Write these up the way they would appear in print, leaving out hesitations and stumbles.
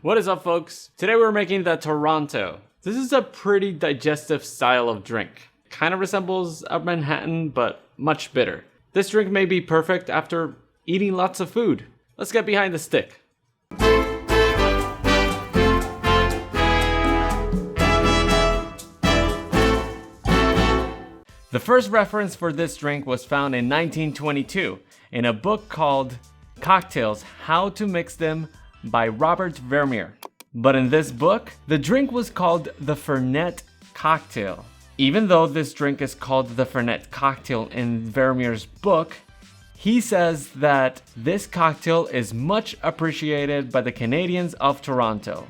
What is up, folks? Today we're making the Toronto. This is a pretty digestive style of drink. Kind of resembles a Manhattan, but much bitter. This drink may be perfect after eating lots of food. Let's get behind the stick. The first reference for this drink was found in 1922 in a book called Cocktails: How to Mix Them by Robert Vermeire. But in this book, the drink was called the Fernet Cocktail. Even though this drink is called the Fernet Cocktail in Vermeire's book, he says that this cocktail is much appreciated by the Canadians of Toronto.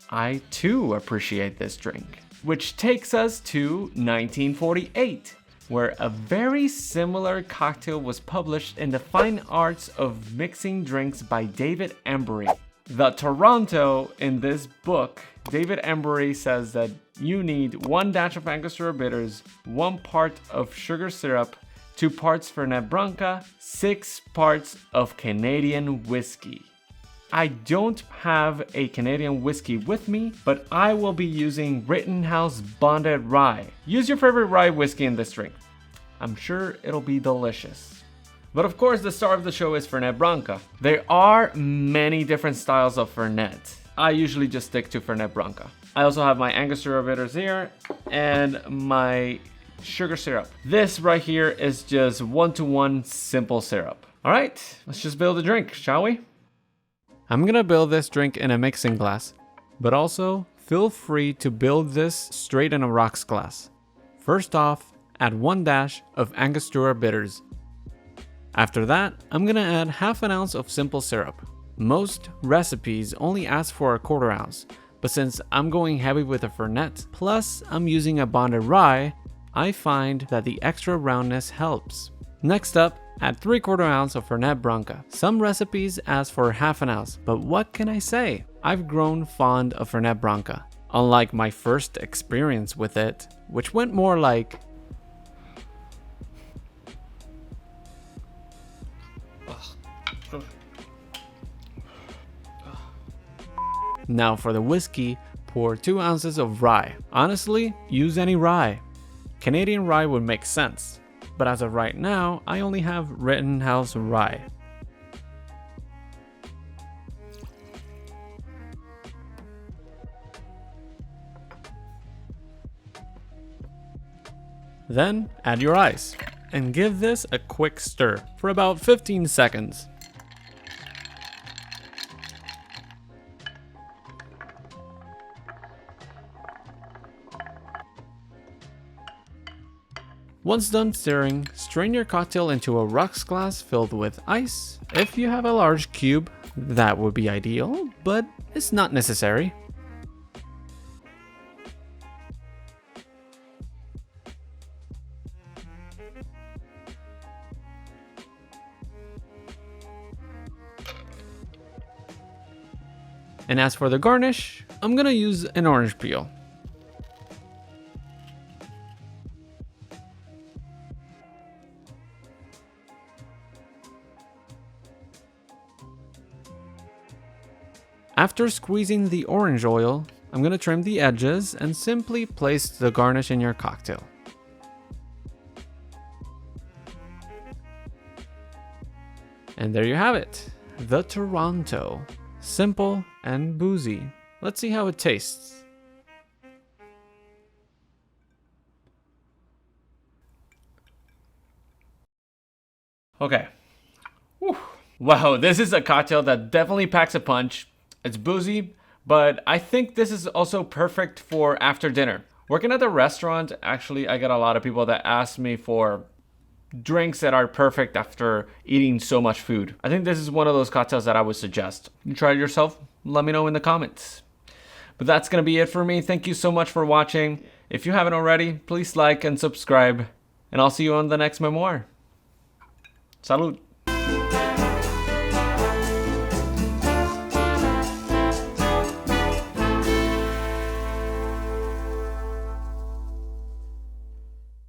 I too appreciate this drink. Which takes us to 1948, where a very similar cocktail was published in the Fine Arts of Mixing Drinks by David Embury. The Toronto in this book, David Embury says that you need 1 dash of Angostura bitters, 1 part of sugar syrup, 2 parts Fernet Branca, 6 parts of Canadian whiskey. I don't have a Canadian whiskey with me, but I will be using Rittenhouse Bonded Rye. Use your favorite rye whiskey in this drink. I'm sure it'll be delicious. But of course, the star of the show is Fernet Branca. There are many different styles of Fernet. I usually just stick to Fernet Branca. I also have my Angostura bitters here and my sugar syrup. This right here is just 1-to-1 simple syrup. All right, let's just build a drink, shall we? I'm gonna build this drink in a mixing glass, but also feel free to build this straight in a rocks glass. First off, add 1 dash of Angostura bitters. After that, I'm gonna add half an ounce of simple syrup. Most recipes only ask for 1/4 ounce, but since I'm going heavy with a Fernet, plus I'm using a bonded rye, I find that the extra roundness helps. Next up, add 3/4 ounce of Fernet Branca. Some recipes ask for half an ounce, but what can I say? I've grown fond of Fernet Branca, unlike my first experience with it, which went more like... Now for the whiskey, pour 2 ounces of rye. Honestly, use any rye. Canadian rye would make sense, but as of right now, I only have Rittenhouse rye. Then add your ice and give this a quick stir for about 15 seconds. Once done stirring, strain your cocktail into a rocks glass filled with ice. If you have a large cube, that would be ideal, but it's not necessary. And as for the garnish, I'm gonna use an orange peel. After squeezing the orange oil, I'm gonna trim the edges and simply place the garnish in your cocktail. And there you have it, the Toronto. Simple and boozy. Let's see how it tastes. Okay. Whew. Wow, this is a cocktail that definitely packs a punch. It's boozy, but I think this is also perfect for after dinner. Working at the restaurant, actually, I get a lot of people that ask me for drinks that are perfect after eating so much food. I think this is one of those cocktails that I would suggest. You try it yourself, let me know in the comments. But that's gonna be it for me. Thank you so much for watching. If you haven't already, please like and subscribe, and I'll see you on the next memoir. Salud.